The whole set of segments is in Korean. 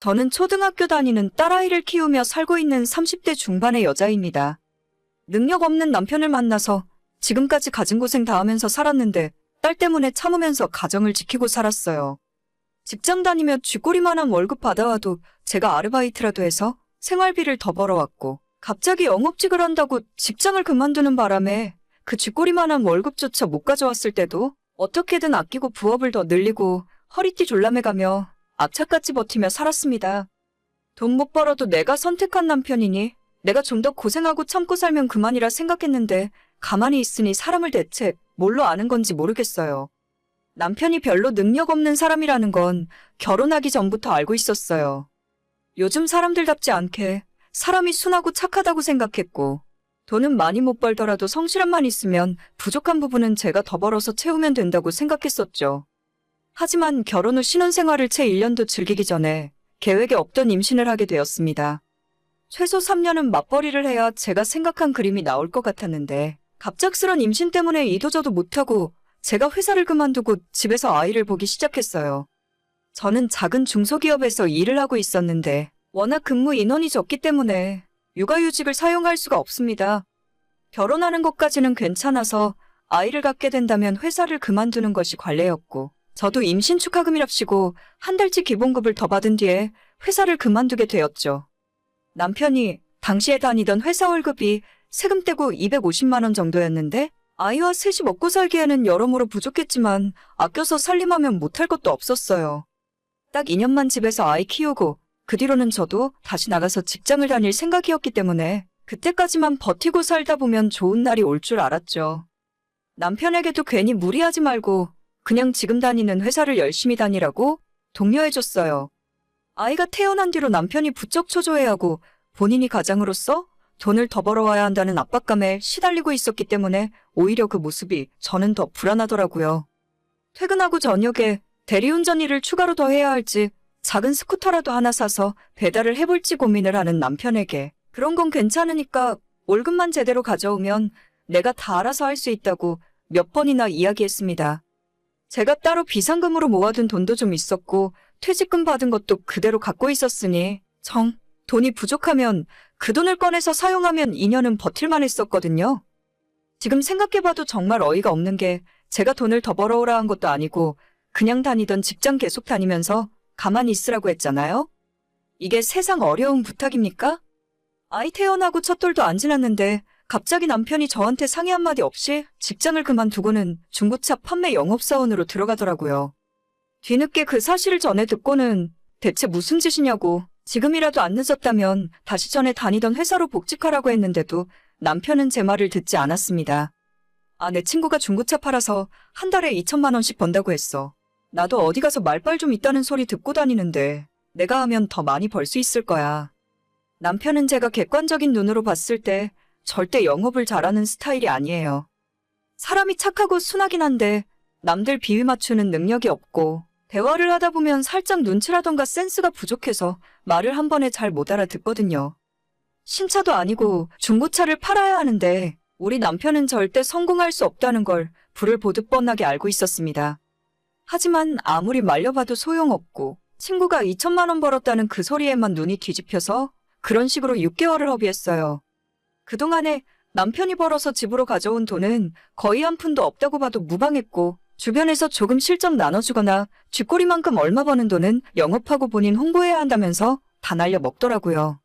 저는 초등학교 다니는 딸아이를 키우며 살고 있는 30대 중반의 여자입니다. 능력 없는 남편을 만나서 지금까지 가진 고생 다 하면서 살았는데 딸 때문에 참으면서 가정을 지키고 살았어요. 직장 다니며 쥐꼬리만한 월급 받아와도 제가 아르바이트라도 해서 생활비를 더 벌어왔고, 갑자기 영업직을 한다고 직장을 그만두는 바람에 그 쥐꼬리만한 월급조차 못 가져왔을 때도 어떻게든 아끼고 부업을 더 늘리고 허리띠 졸라매가며 악착같이 버티며 살았습니다. 돈 못 벌어도 내가 선택한 남편이니 내가 좀 더 고생하고 참고 살면 그만이라 생각했는데 가만히 있으니 사람을 대체 뭘로 아는 건지 모르겠어요. 남편이 별로 능력 없는 사람이라는 건 결혼하기 전부터 알고 있었어요. 요즘 사람들답지 않게 사람이 순하고 착하다고 생각했고, 돈은 많이 못 벌더라도 성실함만 있으면 부족한 부분은 제가 더 벌어서 채우면 된다고 생각했었죠. 하지만 결혼 후 신혼생활을 채 1년도 즐기기 전에 계획에 없던 임신을 하게 되었습니다. 최소 3년은 맞벌이를 해야 제가 생각한 그림이 나올 것 같았는데, 갑작스런 임신 때문에 이도저도 못하고 제가 회사를 그만두고 집에서 아이를 보기 시작했어요. 저는 작은 중소기업에서 일을 하고 있었는데 워낙 근무 인원이 적기 때문에 육아휴직을 사용할 수가 없습니다. 결혼하는 것까지는 괜찮아서 아이를 갖게 된다면 회사를 그만두는 것이 관례였고, 저도 임신 축하금이랍시고 한 달치 기본급을 더 받은 뒤에 회사를 그만두게 되었죠. 남편이 당시에 다니던 회사 월급이 세금 떼고 250만 원 정도였는데, 아이와 셋이 먹고 살기에는 여러모로 부족했지만 아껴서 살림하면 못할 것도 없었어요. 딱 2년만 집에서 아이 키우고 그 뒤로는 저도 다시 나가서 직장을 다닐 생각이었기 때문에 그때까지만 버티고 살다 보면 좋은 날이 올 줄 알았죠. 남편에게도 괜히 무리하지 말고 그냥 지금 다니는 회사를 열심히 다니라고 독려해줬어요. 아이가 태어난 뒤로 남편이 부쩍 초조해하고 본인이 가장으로서 돈을 더 벌어와야 한다는 압박감에 시달리고 있었기 때문에 오히려 그 모습이 저는 더 불안하더라고요. 퇴근하고 저녁에 대리운전 일을 추가로 더 해야 할지 작은 스쿠터라도 하나 사서 배달을 해볼지 고민을 하는 남편에게 그런 건 괜찮으니까 월급만 제대로 가져오면 내가 다 알아서 할 수 있다고 몇 번이나 이야기했습니다. 제가 따로 비상금으로 모아둔 돈도 좀 있었고 퇴직금 받은 것도 그대로 갖고 있었으니 돈이 부족하면 그 돈을 꺼내서 사용하면 2년은 버틸만 했었거든요. 지금 생각해봐도 정말 어이가 없는 게 제가 돈을 더 벌어오라 한 것도 아니고 그냥 다니던 직장 계속 다니면서 가만히 있으라고 했잖아요? 이게 세상 어려운 부탁입니까? 아이 태어나고 첫 돌도 안 지났는데 갑자기 남편이 저한테 상의 한마디 없이 직장을 그만두고는 중고차 판매 영업사원으로 들어가더라고요. 뒤늦게 그 사실을 전해 듣고는 대체 무슨 짓이냐고, 지금이라도 안 늦었다면 다시 전에 다니던 회사로 복직하라고 했는데도 남편은 제 말을 듣지 않았습니다. 내 친구가 중고차 팔아서 한 달에 2천만 원씩 번다고 했어. 나도 어디 가서 말빨 좀 있다는 소리 듣고 다니는데 내가 하면 더 많이 벌 수 있을 거야. 남편은 제가 객관적인 눈으로 봤을 때 절대 영업을 잘하는 스타일이 아니에요. 사람이 착하고 순하긴 한데 남들 비위 맞추는 능력이 없고, 대화를 하다 보면 살짝 눈치라던가 센스가 부족해서 말을 한 번에 잘 못 알아듣거든요. 신차도 아니고 중고차를 팔아야 하는데 우리 남편은 절대 성공할 수 없다는 걸 불을 보듯 뻔하게 알고 있었습니다. 하지만 아무리 말려봐도 소용없고 친구가 2천만 원 벌었다는 그 소리에만 눈이 뒤집혀서 그런 식으로 6개월을 허비했어요. 그동안에 남편이 벌어서 집으로 가져온 돈은 거의 한 푼도 없다고 봐도 무방했고, 주변에서 조금 실적 나눠주거나 쥐꼬리만큼 얼마 버는 돈은 영업하고 본인 홍보해야 한다면서 다 날려 먹더라고요.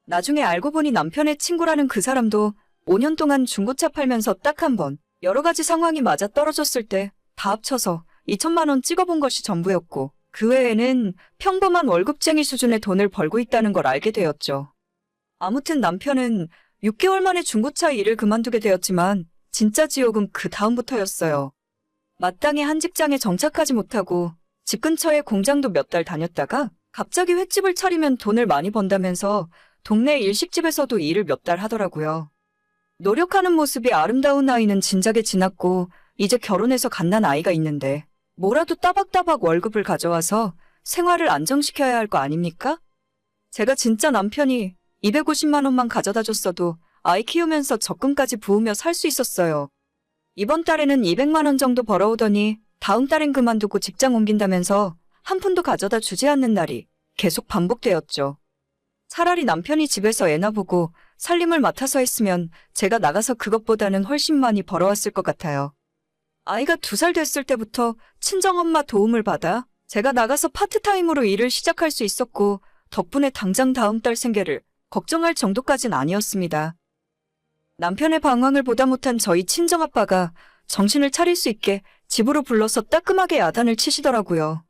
나중에 알고 보니 남편의 친구라는 그 사람도 5년 동안 중고차 팔면서 딱 한 번 여러 가지 상황이 맞아 떨어졌을 때 다 합쳐서 2천만 원 찍어본 것이 전부였고, 그 외에는 평범한 월급쟁이 수준의 돈을 벌고 있다는 걸 알게 되었죠. 아무튼 남편은 6개월 만에 중고차 일을 그만두게 되었지만 진짜 지옥은 그 다음부터였어요. 마땅히 한 직장에 정착하지 못하고 집 근처에 공장도 몇 달 다녔다가 갑자기 횟집을 차리면 돈을 많이 번다면서 동네 일식집에서도 일을 몇 달 하더라고요. 노력하는 모습이 아름다운 나이는 진작에 지났고 이제 결혼해서 갓난 아이가 있는데 뭐라도 따박따박 월급을 가져와서 생활을 안정시켜야 할 거 아닙니까? 제가 진짜 남편이 250만 원만 가져다 줬어도 아이 키우면서 적금까지 부으며 살 수 있었어요. 이번 달에는 200만 원 정도 벌어오더니 다음 달엔 그만두고 직장 옮긴다면서 한 푼도 가져다 주지 않는 날이 계속 반복되었죠. 차라리 남편이 집에서 애나 보고 살림을 맡아서 했으면 제가 나가서 그것보다는 훨씬 많이 벌어왔을 것 같아요. 아이가 2살 됐을 때부터 친정엄마 도움을 받아 제가 나가서 파트타임으로 일을 시작할 수 있었고 덕분에 당장 다음 달 생계를 걱정할 정도까진 아니었습니다. 남편의 방황을 보다 못한 저희 친정아빠가 정신을 차릴 수 있게 집으로 불러서 따끔하게 야단을 치시더라고요.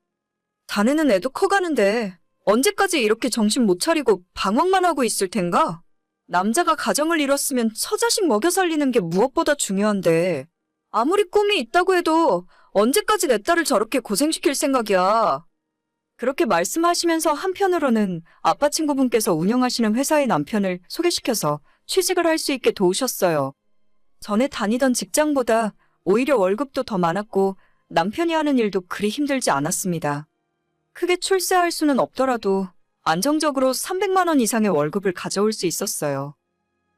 자네는 애도 커가는데 언제까지 이렇게 정신 못 차리고 방황만 하고 있을 텐가? 남자가 가정을 이뤘으면 처자식 먹여 살리는 게 무엇보다 중요한데 아무리 꿈이 있다고 해도 언제까지 내 딸을 저렇게 고생시킬 생각이야. 그렇게 말씀하시면서 한편으로는 아빠 친구분께서 운영하시는 회사의 남편을 소개시켜서 취직을 할 수 있게 도우셨어요. 전에 다니던 직장보다 오히려 월급도 더 많았고 남편이 하는 일도 그리 힘들지 않았습니다. 크게 출세할 수는 없더라도 안정적으로 300만 원 이상의 월급을 가져올 수 있었어요.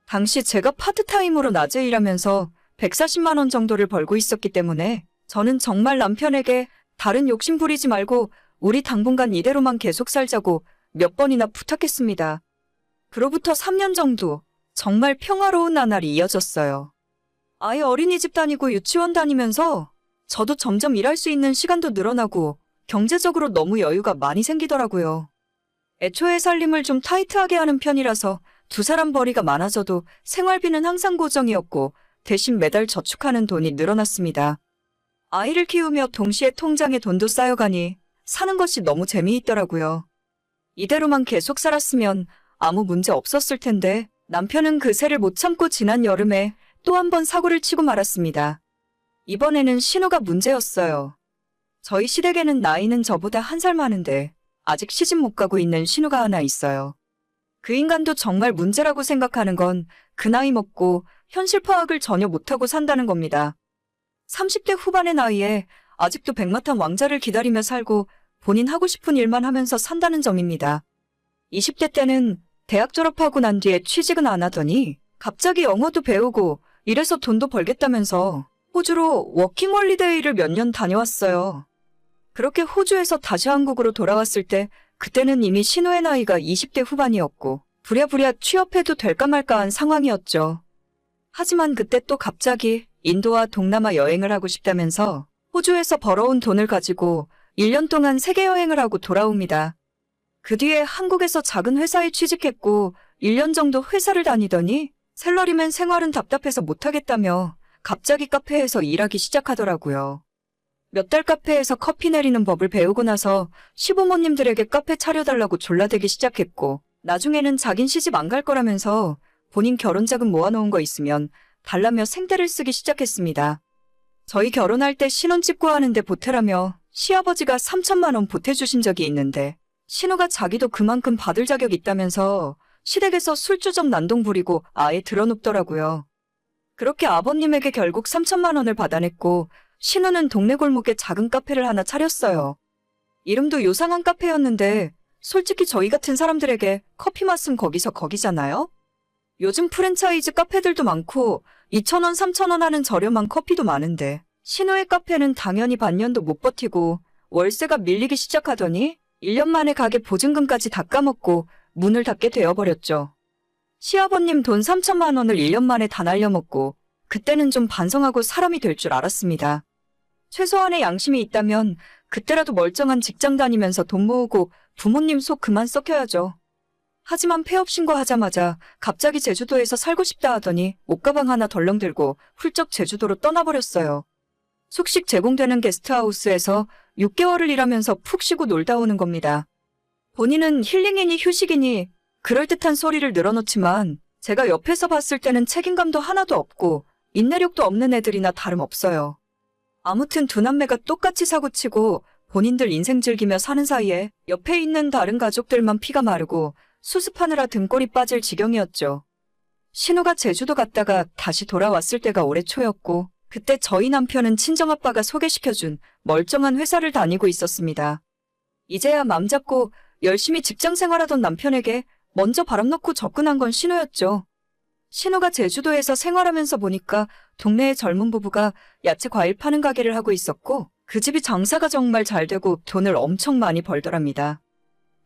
당시 제가 파트타임으로 낮에 일하면서 140만 원 정도를 벌고 있었기 때문에 저는 정말 남편에게 다른 욕심 부리지 말고 우리 당분간 이대로만 계속 살자고 몇 번이나 부탁했습니다. 그로부터 3년 정도 정말 평화로운 나날이 이어졌어요. 아이 어린이집 다니고 유치원 다니면서 저도 점점 일할 수 있는 시간도 늘어나고 경제적으로 너무 여유가 많이 생기더라고요. 애초에 살림을 좀 타이트하게 하는 편이라서 2사람 벌이가 많아져도 생활비는 항상 고정이었고 대신 매달 저축하는 돈이 늘어났습니다. 아이를 키우며 동시에 통장에 돈도 쌓여가니 사는 것이 너무 재미있더라고요. 이대로만 계속 살았으면 아무 문제 없었을 텐데 남편은 그 새를 못 참고 지난 여름에 또 한 번 사고를 치고 말았습니다. 이번에는 신호가 문제였어요. 저희 시댁에는 나이는 저보다 1살 많은데 아직 시집 못 가고 있는 신우가 하나 있어요. 그 인간도 정말 문제라고 생각하는 건 그 나이 먹고 현실 파악을 전혀 못하고 산다는 겁니다. 30대 후반의 나이에 아직도 백마탄 왕자를 기다리며 살고 본인 하고 싶은 일만 하면서 산다는 점입니다. 20대 때는 대학 졸업하고 난 뒤에 취직은 안 하더니 갑자기 영어도 배우고 이래서 돈도 벌겠다면서 호주로 워킹홀리데이를 몇 년 다녀왔어요. 그렇게 호주에서 다시 한국으로 돌아왔을 때 그때는 이미 신우의 나이가 20대 후반이었고 부랴부랴 취업해도 될까 말까한 상황이었죠. 하지만 그때 또 갑자기 인도와 동남아 여행을 하고 싶다면서 호주에서 벌어온 돈을 가지고 1년 동안 세계 여행을 하고 돌아옵니다. 그 뒤에 한국에서 작은 회사에 취직했고 1년 정도 회사를 다니더니 샐러리맨 생활은 답답해서 못하겠다며 갑자기 카페에서 일하기 시작하더라고요. 몇 달 카페에서 커피 내리는 법을 배우고 나서 시부모님들에게 카페 차려달라고 졸라대기 시작했고 나중에는 자긴 시집 안 갈 거라면서 본인 결혼자금 모아놓은 거 있으면 달라며 생떼를 쓰기 시작했습니다. 저희 결혼할 때 신혼집 구하는데 보태라며 시아버지가 3천만 원 보태주신 적이 있는데 신우가 자기도 그만큼 받을 자격 있다면서 시댁에서 술주정 난동 부리고 아예 드러눕더라고요. 그렇게 아버님에게 결국 3천만 원을 받아냈고 신우는 동네 골목에 작은 카페를 하나 차렸어요. 이름도 요상한 카페였는데 솔직히 저희 같은 사람들에게 커피 맛은 거기서 거기잖아요? 요즘 프랜차이즈 카페들도 많고 2,000원, 3,000원 하는 저렴한 커피도 많은데 신우의 카페는 당연히 반년도 못 버티고 월세가 밀리기 시작하더니 1년 만에 가게 보증금까지 다 까먹고 문을 닫게 되어버렸죠. 시아버님 돈 3천만 원을 1년 만에 다 날려먹고 그때는 좀 반성하고 사람이 될 줄 알았습니다. 최소한의 양심이 있다면 그때라도 멀쩡한 직장 다니면서 돈 모으고 부모님 속 그만 썩혀야죠. 하지만 폐업 신고하자마자 갑자기 제주도에서 살고 싶다 하더니 옷가방 하나 덜렁 들고 훌쩍 제주도로 떠나버렸어요. 숙식 제공되는 게스트하우스에서 6개월을 일하면서 푹 쉬고 놀다 오는 겁니다. 본인은 힐링이니 휴식이니 그럴듯한 소리를 늘어놓지만 제가 옆에서 봤을 때는 책임감도 하나도 없고 인내력도 없는 애들이나 다름없어요. 아무튼 두 남매가 똑같이 사고치고 본인들 인생 즐기며 사는 사이에 옆에 있는 다른 가족들만 피가 마르고 수습하느라 등골이 빠질 지경이었죠. 신우가 제주도 갔다가 다시 돌아왔을 때가 올해 초였고 그때 저희 남편은 친정아빠가 소개시켜준 멀쩡한 회사를 다니고 있었습니다. 이제야 맘 잡고 열심히 직장 생활하던 남편에게 먼저 바람 넣고 접근한 건 신우였죠. 신우가 제주도에서 생활하면서 보니까 동네의 젊은 부부가 야채 과일 파는 가게를 하고 있었고 그 집이 장사가 정말 잘 되고 돈을 엄청 많이 벌더랍니다.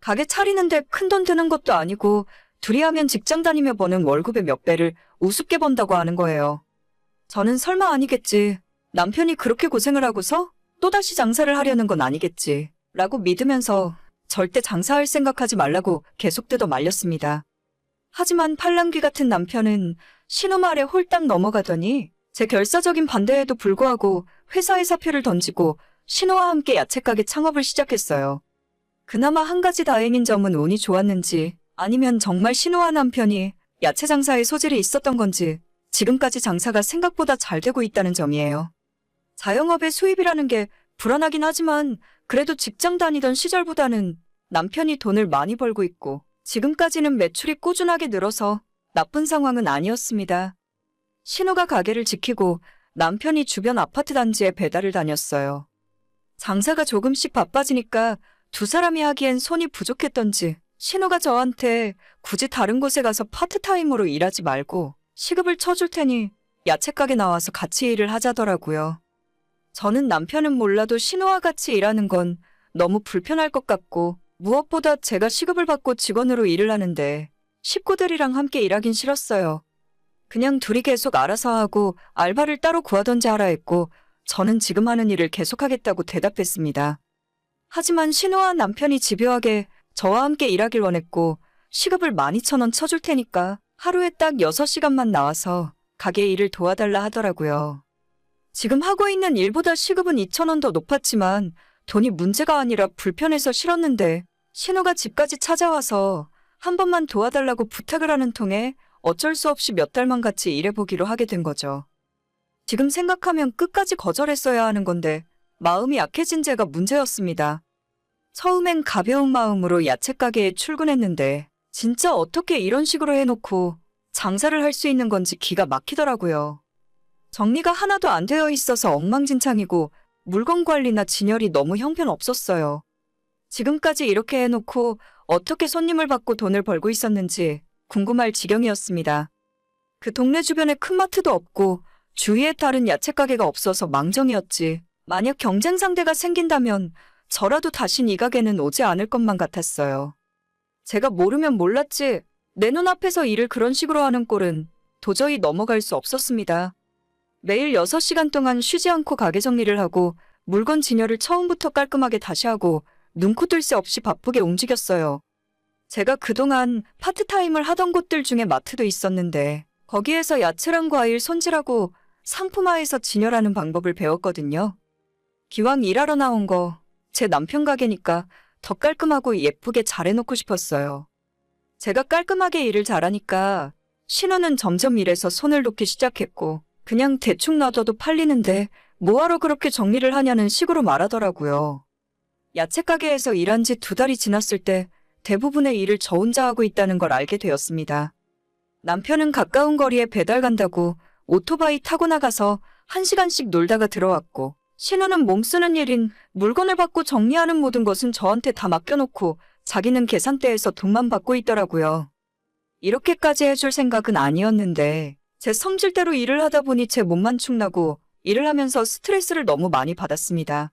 가게 차리는데 큰돈 드는 것도 아니고 둘이 하면 직장 다니며 버는 월급의 몇 배를 우습게 번다고 하는 거예요. 저는 설마 아니겠지. 남편이 그렇게 고생을 하고서 또다시 장사를 하려는 건 아니겠지. 라고 믿으면서 절대 장사할 생각하지 말라고 계속 뜯어 말렸습니다. 하지만 팔랑귀 같은 남편은 신호 말에 홀딱 넘어가더니 제 결사적인 반대에도 불구하고 회사에 사표를 던지고 신호와 함께 야채가게 창업을 시작했어요. 그나마 한 가지 다행인 점은 운이 좋았는지 아니면 정말 신호와 남편이 야채 장사에 소질이 있었던 건지 지금까지 장사가 생각보다 잘 되고 있다는 점이에요. 자영업의 수입이라는 게 불안하긴 하지만 그래도 직장 다니던 시절보다는 남편이 돈을 많이 벌고 있고 지금까지는 매출이 꾸준하게 늘어서 나쁜 상황은 아니었습니다. 신호가 가게를 지키고 남편이 주변 아파트 단지에 배달을 다녔어요. 장사가 조금씩 바빠지니까 두 사람이 하기엔 손이 부족했던지 신호가 저한테 굳이 다른 곳에 가서 파트타임으로 일하지 말고 시급을 쳐줄 테니 야채가게 나와서 같이 일을 하자더라고요. 저는 남편은 몰라도 신호와 같이 일하는 건 너무 불편할 것 같고 무엇보다 제가 시급을 받고 직원으로 일을 하는데 식구들이랑 함께 일하긴 싫었어요. 그냥 둘이 계속 알아서 하고 알바를 따로 구하던지 하라 했고 저는 지금 하는 일을 계속하겠다고 대답했습니다. 하지만 신호와 남편이 집요하게 저와 함께 일하길 원했고 시급을 12,000원 쳐줄 테니까 하루에 딱 6시간만 나와서 가게 일을 도와달라 하더라고요. 지금 하고 있는 일보다 시급은 2,000원 더 높았지만 돈이 문제가 아니라 불편해서 싫었는데 신호가 집까지 찾아와서 한 번만 도와달라고 부탁을 하는 통에 어쩔 수 없이 몇 달만 같이 일해보기로 하게 된 거죠. 지금 생각하면 끝까지 거절했어야 하는 건데 마음이 약해진 제가 문제였습니다. 처음엔 가벼운 마음으로 야채가게에 출근했는데 진짜 어떻게 이런 식으로 해놓고 장사를 할 수 있는 건지 기가 막히더라고요. 정리가 하나도 안 되어 있어서 엉망진창이고 물건 관리나 진열이 너무 형편없었어요. 지금까지 이렇게 해놓고 어떻게 손님을 받고 돈을 벌고 있었는지 궁금할 지경이었습니다. 그 동네 주변에 큰 마트도 없고 주위에 다른 야채가게가 없어서 망정이었지. 만약 경쟁 상대가 생긴다면 저라도 다신 이 가게는 오지 않을 것만 같았어요. 제가 모르면 몰랐지 내 눈앞에서 일을 그런 식으로 하는 꼴은 도저히 넘어갈 수 없었습니다. 매일 6시간 동안 쉬지 않고 가게 정리를 하고 물건 진열을 처음부터 깔끔하게 다시 하고 눈코 뜰 새 없이 바쁘게 움직였어요. 제가 그동안 파트타임을 하던 곳들 중에 마트도 있었는데 거기에서 야채랑 과일 손질하고 상품화해서 진열하는 방법을 배웠거든요. 기왕 일하러 나온 거 제 남편 가게니까 더 깔끔하고 예쁘게 잘해놓고 싶었어요. 제가 깔끔하게 일을 잘하니까 신호는 점점 일에서 손을 놓기 시작했고 그냥 대충 놔둬도 팔리는데 뭐하러 그렇게 정리를 하냐는 식으로 말하더라고요. 야채 가게에서 일한 지 2달이 지났을 때 대부분의 일을 저 혼자 하고 있다는 걸 알게 되었습니다. 남편은 가까운 거리에 배달 간다고 오토바이 타고 나가서 1시간씩 놀다가 들어왔고 신호는 몸쓰는 일인 물건을 받고 정리하는 모든 것은 저한테 다 맡겨놓고 자기는 계산대에서 돈만 받고 있더라고요. 이렇게까지 해줄 생각은 아니었는데 제 성질대로 일을 하다 보니 제 몸만 축나고 일을 하면서 스트레스를 너무 많이 받았습니다.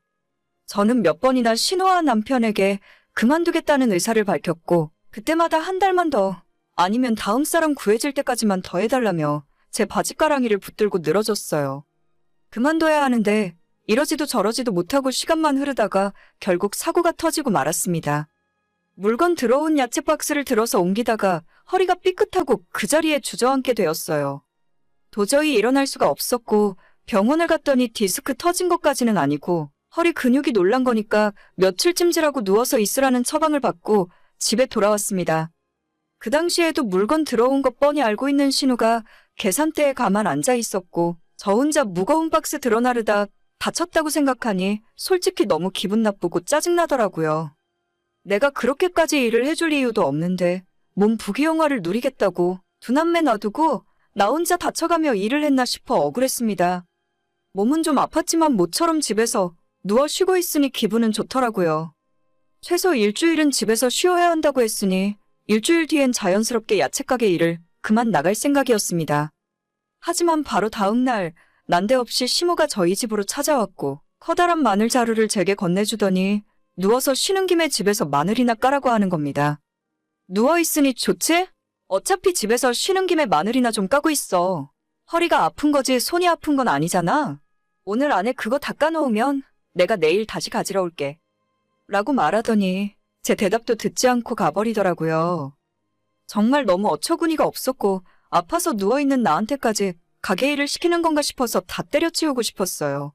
저는 몇 번이나 신호와 남편에게 그만두겠다는 의사를 밝혔고 그때마다 한 달만 더 아니면 다음 사람 구해질 때까지만 더 해달라며 제 바지가랑이를 붙들고 늘어졌어요. 그만둬야 하는데 이러지도 저러지도 못하고 시간만 흐르다가 결국 사고가 터지고 말았습니다. 물건 들어온 야채 박스를 들어서 옮기다가 허리가 삐끗하고 그 자리에 주저앉게 되었어요. 도저히 일어날 수가 없었고 병원을 갔더니 디스크 터진 것까지는 아니고 허리 근육이 놀란 거니까 며칠 찜질하고 누워서 있으라는 처방을 받고 집에 돌아왔습니다. 그 당시에도 물건 들어온 것 뻔히 알고 있는 신우가 계산대에 가만 앉아 있었고 저 혼자 무거운 박스 들어나르다 다쳤다고 생각하니 솔직히 너무 기분 나쁘고 짜증나더라고요. 내가 그렇게까지 일을 해줄 이유도 없는데 몸 부귀영화를 누리겠다고 두 남매 놔두고 나 혼자 다쳐가며 일을 했나 싶어 억울했습니다. 몸은 좀 아팠지만 모처럼 집에서 누워 쉬고 있으니 기분은 좋더라고요. 최소 일주일은 집에서 쉬어야 한다고 했으니 일주일 뒤엔 자연스럽게 야채가게 일을 그만 나갈 생각이었습니다. 하지만 바로 다음 날 난데없이 시모가 저희 집으로 찾아왔고 커다란 마늘 자루를 제게 건네주더니 누워서 쉬는 김에 집에서 마늘이나 까라고 하는 겁니다. 누워있으니 좋지? 어차피 집에서 쉬는 김에 마늘이나 좀 까고 있어. 허리가 아픈 거지 손이 아픈 건 아니잖아. 오늘 안에 그거 다 까놓으면 내가 내일 다시 가지러 올게. 라고 말하더니 제 대답도 듣지 않고 가버리더라고요. 정말 너무 어처구니가 없었고 아파서 누워있는 나한테까지 가게 일을 시키는 건가 싶어서 다 때려치우고 싶었어요.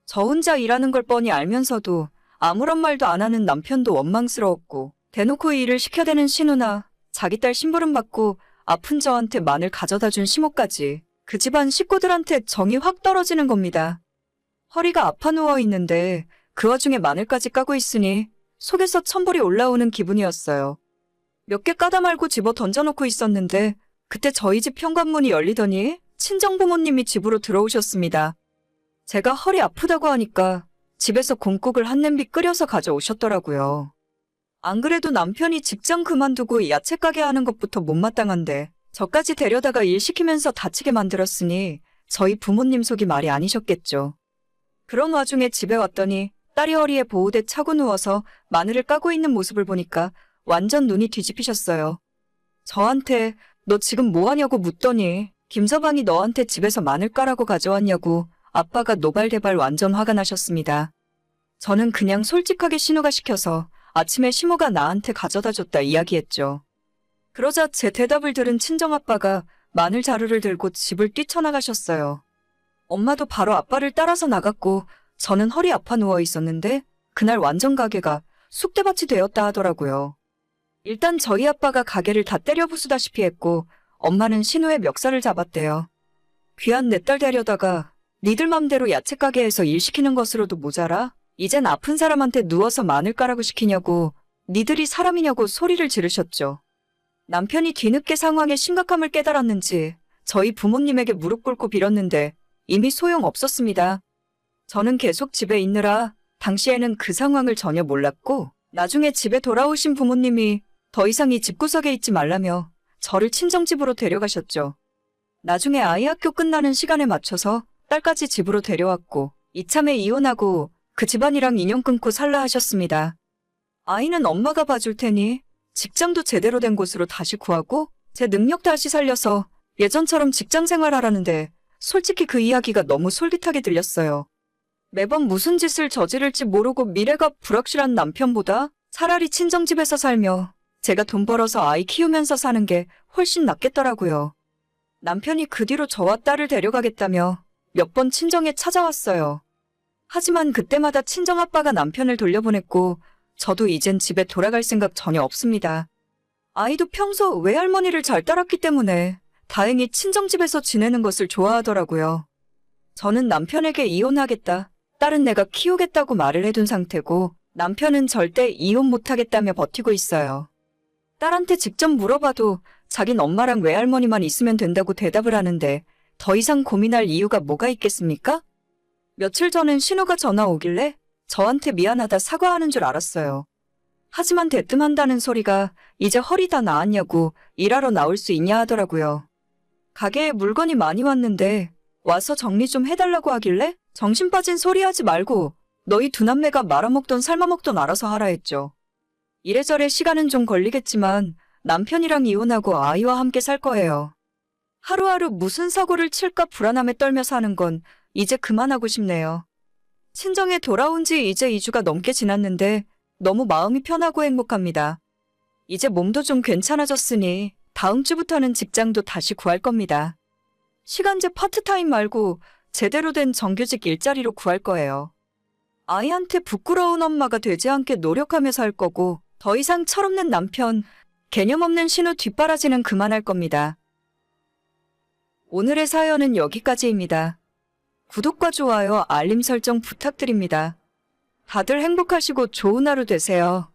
저 혼자 일하는 걸 뻔히 알면서도 아무런 말도 안 하는 남편도 원망스러웠고 대놓고 일을 시켜대는 신우나 자기 딸 심부름 받고 아픈 저한테 마늘 가져다 준 시모까지 그 집안 식구들한테 정이 확 떨어지는 겁니다. 허리가 아파 누워있는데 그 와중에 마늘까지 까고 있으니 속에서 천불이 올라오는 기분이었어요. 몇 개 까다 말고 집어 던져놓고 있었는데 그때 저희 집 현관문이 열리더니 친정부모님이 집으로 들어오셨습니다. 제가 허리 아프다고 하니까 집에서 곰국을 한 냄비 끓여서 가져오셨더라고요. 안 그래도 남편이 직장 그만두고 야채 가게 하는 것부터 못마땅한데 저까지 데려다가 일 시키면서 다치게 만들었으니 저희 부모님 속이 말이 아니셨겠죠. 그런 와중에 집에 왔더니 딸이 허리에 보호대 차고 누워서 마늘을 까고 있는 모습을 보니까 완전 눈이 뒤집히셨어요. 저한테 너 지금 뭐하냐고 묻더니 김서방이 너한테 집에서 마늘 까라고 가져왔냐고 아빠가 노발대발 완전 화가 나셨습니다. 저는 그냥 솔직하게 신우가 시켜서 아침에 시모가 나한테 가져다 줬다 이야기했죠. 그러자 제 대답을 들은 친정아빠가 마늘 자루를 들고 집을 뛰쳐나가셨어요. 엄마도 바로 아빠를 따라서 나갔고 저는 허리 아파 누워 있었는데 그날 완전 가게가 쑥대밭이 되었다 하더라고요. 일단 저희 아빠가 가게를 다 때려 부수다시피 했고 엄마는 신우의 멱살을 잡았대요. 귀한 내 딸 데려다가 니들 맘대로 야채 가게에서 일 시키는 것으로도 모자라? 이젠 아픈 사람한테 누워서 마늘 까라고 시키냐고 니들이 사람이냐고 소리를 지르셨죠. 남편이 뒤늦게 상황의 심각함을 깨달았는지 저희 부모님에게 무릎 꿇고 빌었는데 이미 소용없었습니다. 저는 계속 집에 있느라 당시에는 그 상황을 전혀 몰랐고 나중에 집에 돌아오신 부모님이 더 이상 이 집구석에 있지 말라며 저를 친정집으로 데려가셨죠. 나중에 아이 학교 끝나는 시간에 맞춰서 딸까지 집으로 데려왔고 이참에 이혼하고 그 집안이랑 인연 끊고 살라 하셨습니다. 아이는 엄마가 봐줄 테니 직장도 제대로 된 곳으로 다시 구하고 제 능력 다시 살려서 예전처럼 직장 생활하라는데 솔직히 그 이야기가 너무 솔깃하게 들렸어요. 매번 무슨 짓을 저지를지 모르고 미래가 불확실한 남편보다 차라리 친정집에서 살며 제가 돈 벌어서 아이 키우면서 사는 게 훨씬 낫겠더라고요. 남편이 그 뒤로 저와 딸을 데려가겠다며 몇 번 친정에 찾아왔어요. 하지만 그때마다 친정아빠가 남편을 돌려보냈고 저도 이젠 집에 돌아갈 생각 전혀 없습니다. 아이도 평소 외할머니를 잘 따랐기 때문에 다행히 친정집에서 지내는 것을 좋아하더라고요. 저는 남편에게 이혼하겠다, 딸은 내가 키우겠다고 말을 해둔 상태고 남편은 절대 이혼 못하겠다며 버티고 있어요. 딸한테 직접 물어봐도 자긴 엄마랑 외할머니만 있으면 된다고 대답을 하는데 더 이상 고민할 이유가 뭐가 있겠습니까? 며칠 전엔 신우가 전화 오길래 저한테 미안하다 사과하는 줄 알았어요. 하지만 대뜸한다는 소리가 이제 허리 다 나았냐고 일하러 나올 수 있냐 하더라고요. 가게에 물건이 많이 왔는데 와서 정리 좀 해달라고 하길래 정신 빠진 소리 하지 말고 너희 두 남매가 말아먹던 삶아먹던 알아서 하라 했죠. 이래저래 시간은 좀 걸리겠지만 남편이랑 이혼하고 아이와 함께 살 거예요. 하루하루 무슨 사고를 칠까 불안함에 떨며 사는 건 이제 그만하고 싶네요. 친정에 돌아온 지 이제 2주가 넘게 지났는데 너무 마음이 편하고 행복합니다. 이제 몸도 좀 괜찮아졌으니 다음 주부터는 직장도 다시 구할 겁니다. 시간제 파트타임 말고 제대로 된 정규직 일자리로 구할 거예요. 아이한테 부끄러운 엄마가 되지 않게 노력하며 살 거고 더 이상 철없는 남편, 개념 없는 신우 뒷바라지는 그만할 겁니다. 오늘의 사연은 여기까지입니다. 구독과 좋아요, 알림 설정 부탁드립니다. 다들 행복하시고 좋은 하루 되세요.